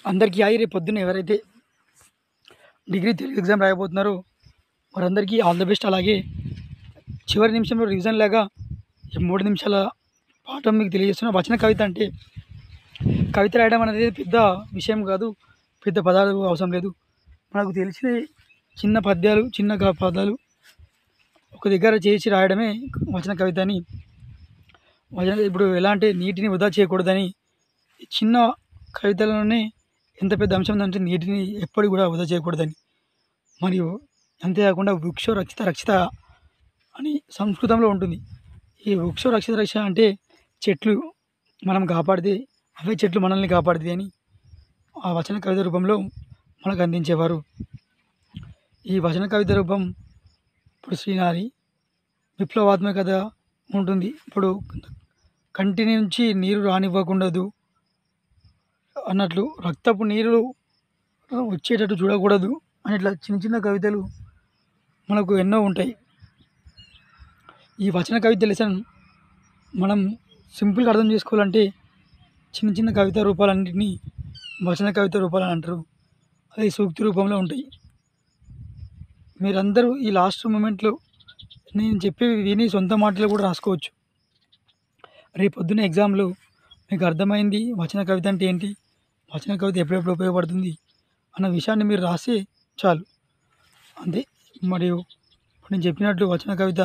అందరికీ రేపు పొద్దున్న ఎవరైతే డిగ్రీ తెలుగు ఎగ్జామ్ రాయబోతున్నారో వారందరికీ ఆల్ ద బెస్ట్. అలాగే చివరి నిమిషంలో రివిజన్ లాగా ఈ 3 నిమిషాల పాఠం మీకు తెలియజేస్తున్న వచన కవిత. అంటే కవిత రాయడం అనేది పెద్ద విషయం కాదు, పెద్ద పదాలు అవసరం లేదు. మనకు తెలిసిన చిన్న పద్యాలు, చిన్న పదాలు ఒక దగ్గర చేసి రాయడమే వచన కవిత అని. ఇప్పుడు ఎలా అంటే నీటిని వృధా చేయకూడదని, చిన్న కవితలోనే ఎంత పెద్ద అంశం ఉందంటే నీటిని ఎప్పటికి కూడా వృధా చేయకూడదని. మరియు అంతేకాకుండా వృక్షో రక్షిత రక్షిత అని సంస్కృతంలో ఉంటుంది. ఈ వృక్షో రక్షిత రక్ష అంటే చెట్లు మనం కాపాడితే అవే చెట్లు మనల్ని కాపాడుతాయి అని ఆ వచన కవిత రూపంలో మనకు అందించేవారు. ఈ వచన కవిత రూపం ఇప్పుడు శ్రీనారి విప్లవాత్మకత ఉంటుంది. ఇప్పుడు కంటి నుంచి నీరు రానివ్వకుండదు అన్నట్లు, రక్తపు నీరు వచ్చేటట్టు చూడకూడదు అని ఇట్లా చిన్న చిన్న కవితలు మనకు ఎన్నో ఉంటాయి. ఈ వచన కవిత లెసన్ మనం సింపుల్గా అర్థం చేసుకోవాలంటే చిన్న చిన్న కవిత రూపాలన్నింటినీ వచన కవిత రూపాలని అంటారు. అది సూక్తి రూపంలో ఉంటాయి. మీరందరూ ఈ లాస్ట్ మూమెంట్లో నేను చెప్పేవి విని సొంత మాటలు కూడా రాసుకోవచ్చు. రేపు పొద్దున్న ఎగ్జామ్లో మీకు అర్థమైంది వచన కవిత అంటే ఏంటి, వచన కవిత ఎప్పుడెప్పుడు ఉపయోగపడుతుంది అన్న విషయాన్ని మీరు రాస్తే చాలు, అంతే. మరియు నేను చెప్పినట్లు వచన కవిత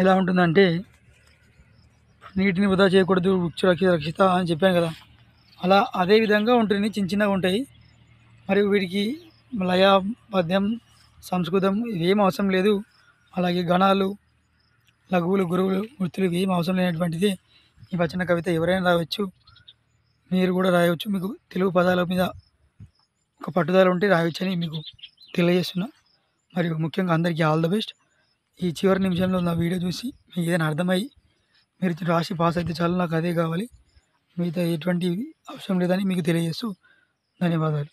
ఎలా ఉంటుందంటే నీటిని వృధా చేయకూడదు, వృక్ష రక్షిత రక్షిత అని చెప్పాను కదా, అలా అదే విధంగా ఉంటుంది. చిన్న చిన్నగా ఉంటాయి. మరియు వీటికి లయ, పద్యం, సంస్కృతం ఇవేం అవసరం లేదు. అలాగే గణాలు, లఘువులు, గురువులు, వృత్తులు ఇవేం అవసరం లేనటువంటిది ఈ వచన కవిత. ఎవరైనా రాయవచ్చు, మీరు కూడా రాయవచ్చు. మీకు తెలుగు పదాల మీద ఒక పట్టుదల ఉంటే రాయొచ్చని మీకు తెలియజేస్తున్నా. మరియు ముఖ్యంగా అందరికీ ఆల్ ద బెస్ట్. ఈ చివరి నిమిషంలో నా వీడియో చూసి మీకు ఏదైనా అర్థమై మీరు రాసి పాస్ అయితే చాలు, నాకు అదే కావాలి, మిగతా ఎటువంటి అవసరం లేదని మీకు తెలియజేస్తూ ధన్యవాదాలు.